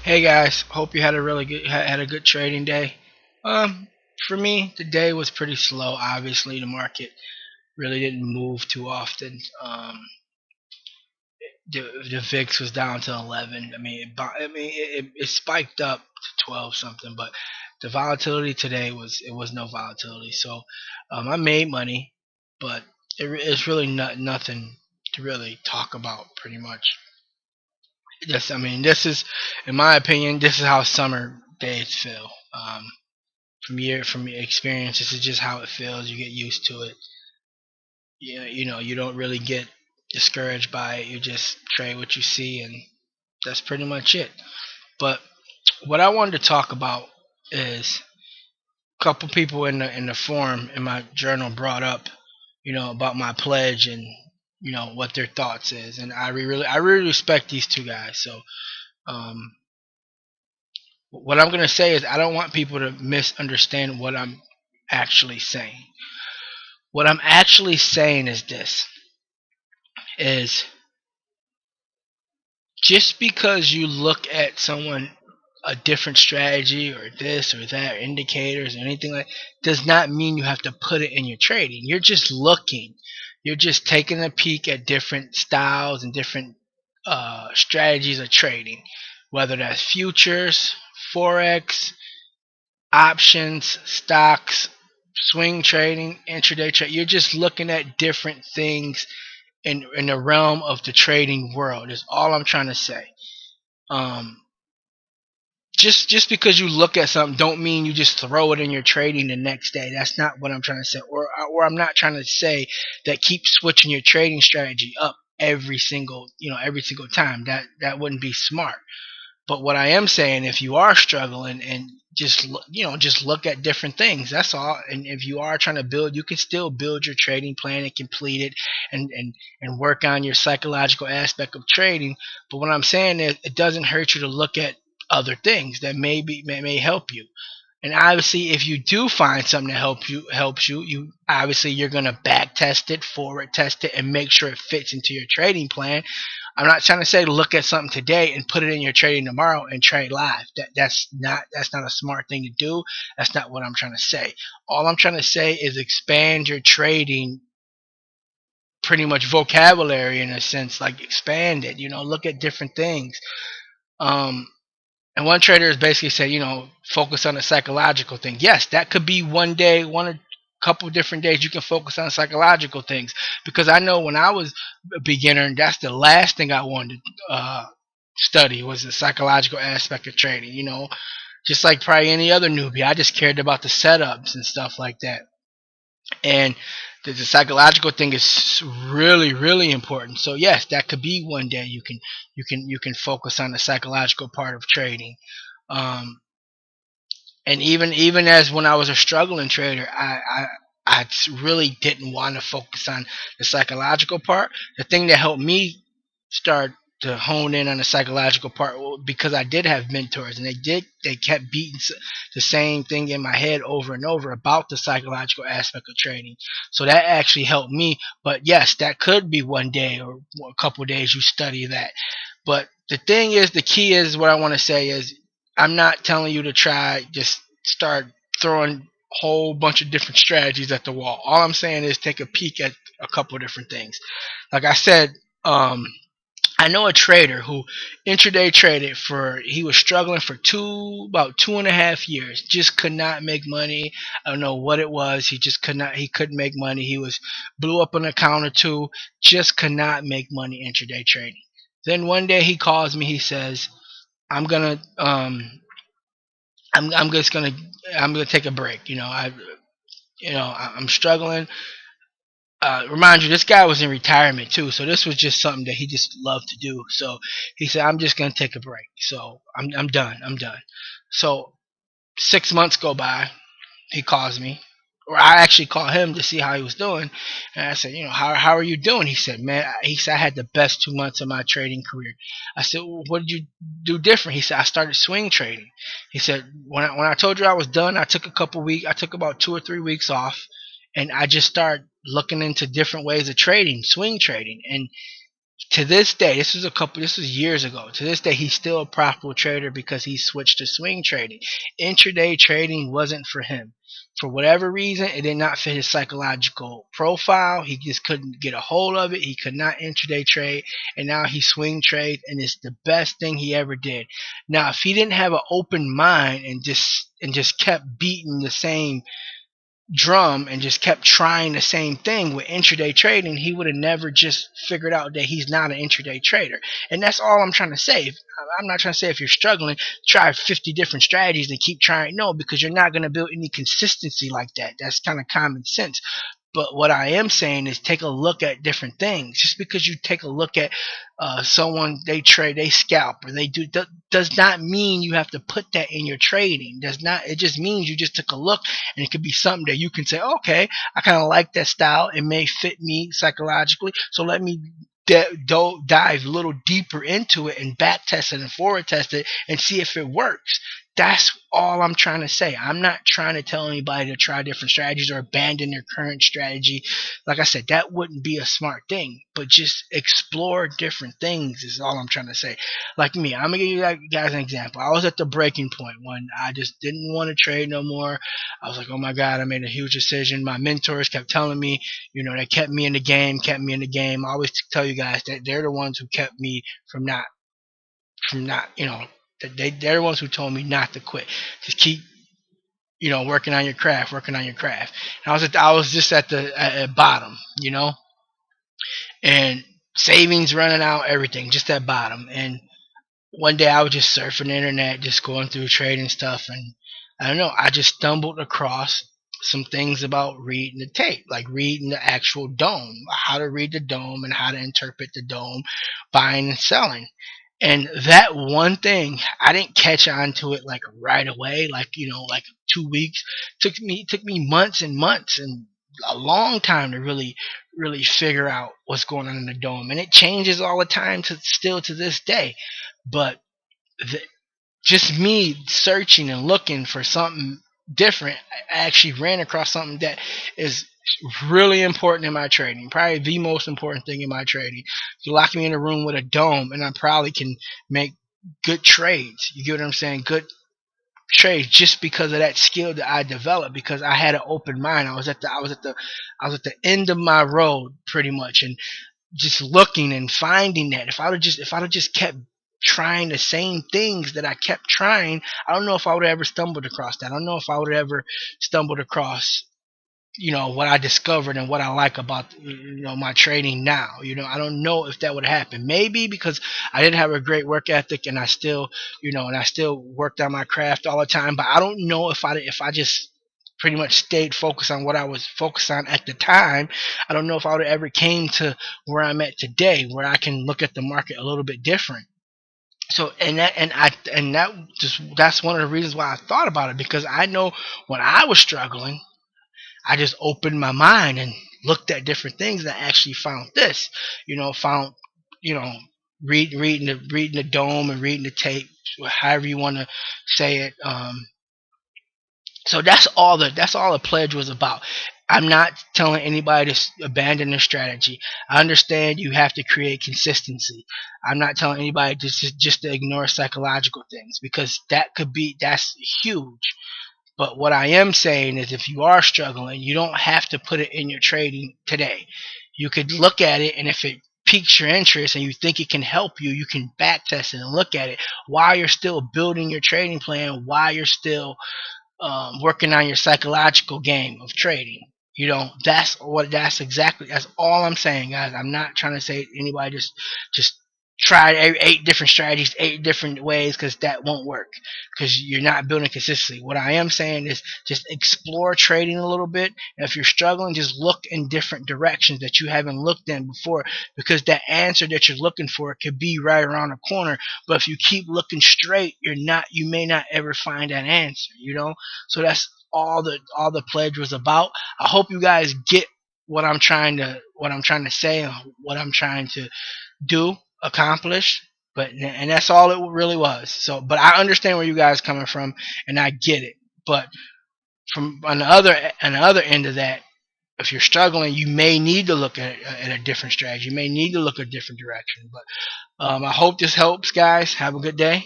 Hey guys, hope you had a really good had a good trading day. Um, for me, the day was pretty slow. Obviously, the market really didn't move too often. The VIX was down to 11. It spiked up to 12 something, but the volatility today was no volatility. So, I made money, but it's really nothing to really talk about. Pretty much. Yes, this is, in my opinion, this is how summer days feel. From your experience, this is just how it feels. You get used to it. You don't really get discouraged by it. You just trade what you see, and that's pretty much it. But what I wanted to talk about is a couple people in the forum in my journal brought up, about my pledge and what their thoughts is, and I really respect these two guys. So um, what I'm gonna say is I don't want people to misunderstand what I'm actually saying. What I'm actually saying is this: is just because you look at someone a different strategy or this or that or indicators or anything like does not mean you have to put it in your trading. You're just looking. You're just taking a peek at different styles and different strategies of trading, whether that's futures, forex, options, stocks, swing trading, intraday trade. You're just looking at different things in the realm of the trading world. Is all I'm trying to say. Um, just because you look at something don't mean you just throw it in your trading the next day. That's not what I'm trying to say. Or I'm not trying to say that keep switching your trading strategy up every single time. That wouldn't be smart. But what I am saying, if you are struggling and just look at different things. That's all. And if you are trying to build, you can still build your trading plan and complete it, and work on your psychological aspect of trading. But what I'm saying is, it doesn't hurt you to look at other things that may help you. And obviously, if you do find something that helps you, obviously you're gonna back test it, forward test it, and make sure it fits into your trading plan. I'm not trying to say look at something today and put it in your trading tomorrow and trade live. That's not a smart thing to do. That's not what I'm trying to say. All I'm trying to say is expand your trading pretty much vocabulary in a sense, like expand it. Look at different things. Um, and one trader has basically said, focus on the psychological thing. Yes, that could be one day, one or couple different days you can focus on psychological things. Because I know when I was a beginner, and that's the last thing I wanted to study was the psychological aspect of trading. Just like probably any other newbie, I just cared about the setups and stuff like that. And the psychological thing is really really important. So yes, that could be one day you can focus on the psychological part of trading. Um, and even as when I was a struggling trader, I really didn't want to focus on the psychological part. The thing that helped me start to hone in on the psychological part, because I did have mentors, and they kept beating the same thing in my head over and over about the psychological aspect of trading. So that actually helped me. But yes, that could be one day or a couple of days you study that. But the thing is, the key is, what I want to say is, I'm not telling you to try just start throwing a whole bunch of different strategies at the wall. All I'm saying is take a peek at a couple of different things. Like I said, I know a trader who intraday traded for, he was struggling for about 2.5 years, just could not make money. I don't know what it was. He couldn't make money. He was blew up an account or two, just could not make money intraday trading. Then one day he calls me, he says, I'm gonna I'm just gonna take a break. I'm struggling. Remind you, this guy was in retirement too, so this was just something that he just loved to do. So he said, "I'm just gonna take a break. So I'm done. I'm done." So 6 months go by. He calls me, or I actually call him to see how he was doing. And I said, how are you doing? He said, man, he said, I had the best 2 months of my trading career. I said, well, what did you do different? He said, I started swing trading. He said, when I told you I was done, I took about 2 or 3 weeks off, and I just started looking into different ways of trading, swing trading, and To this day, this was years ago. To this day, he's still a profitable trader because he switched to swing trading. Intraday trading wasn't for him. For whatever reason, it did not fit his psychological profile. He just couldn't get a hold of it. He could not intraday trade, and now he swing trades, and it's the best thing he ever did. Now, if he didn't have an open mind and just kept beating the same drum and just kept trying the same thing with intraday trading, he would have never just figured out that he's not an intraday trader. And that's all I'm trying to say. I'm not trying to say if you're struggling, try 50 different strategies and keep trying. No, because you're not going to build any consistency like that. That's kind of common sense. But what I am saying is take a look at different things. Just because you take a look at someone, they trade, they scalp, or they do, does not mean you have to put that in your trading. Does not. It just means you just took a look, and it could be something that you can say, okay, I kind of like that style. It may fit me psychologically, so let me dive a little deeper into it and back test it and forward test it and see if it works. That's all I'm trying to say. I'm not trying to tell anybody to try different strategies or abandon their current strategy. Like I said, that wouldn't be a smart thing, but just explore different things is all I'm trying to say. Like me, I'm going to give you guys an example. I was at the breaking point when I just didn't want to trade no more. I was like, oh my God, I made a huge decision. My mentors kept telling me, they kept me in the game, kept me in the game. I always tell you guys that they're the ones who kept me from not, they're the ones who told me not to quit. Just keep, working on your craft, working on your craft. And I was just at bottom, and savings running out, everything, just at bottom. And one day I was just surfing the internet, just going through trading stuff, and I don't know, I just stumbled across some things about reading the tape, like reading the actual dome, how to read the dome and how to interpret the dome, buying and selling. And that one thing, I didn't catch on to it like right away, like 2 weeks. Took me months and months and a long time to really figure out what's going on in the dome. And it changes all the time to this day. But the, just me searching and looking for something different, I actually ran across something that is really important in my trading. Probably the most important thing in my trading. You lock me in a room with a dome, and I probably can make good trades. You get what I'm saying? Good trades just because of that skill that I developed because I had an open mind. I was at the end of my road pretty much, and just looking and finding that if I'd have just kept trying the same things that I kept trying, I don't know if I would have ever stumbled across that. I don't know if I would have ever stumbled across what I discovered and what I like about my trading now. I don't know if that would happen. Maybe because I didn't have a great work ethic and I still worked on my craft all the time. But I don't know if I just pretty much stayed focused on what I was focused on at the time. I don't know if I would have ever came to where I'm at today, where I can look at the market a little bit different. So that's one of the reasons why I thought about it, because I know when I was struggling, I just opened my mind and looked at different things and I actually found this. Found you know reading the dome and reading the tape, however you want to say it. So that's all the pledge was about. I'm not telling anybody to abandon their strategy. I understand you have to create consistency. I'm not telling anybody just to ignore psychological things, because that's huge. But what I am saying is if you are struggling, you don't have to put it in your trading today. You could look at it, and if it piques your interest and you think it can help you, you can back test it and look at it while you're still building your trading plan, while you're still working on your psychological game of trading. That's all I'm saying, guys. I'm not trying to say anybody just try eight different strategies, eight different ways, because that won't work, because you're not building consistency. What I am saying is just explore trading a little bit. And if you're struggling, just look in different directions that you haven't looked in before, because that answer that you're looking for could be right around the corner. But if you keep looking straight, you may not ever find that answer. So that's all the pledge was about. I hope you guys get what I'm trying to say and what I'm trying to do, accomplish. And that's all it really was. So, but I understand where you guys are coming from, and I get it. But from on the other end of that, if you're struggling, you may need to look at a different strategy. You may need to look a different direction. But I hope this helps, guys. Have a good day.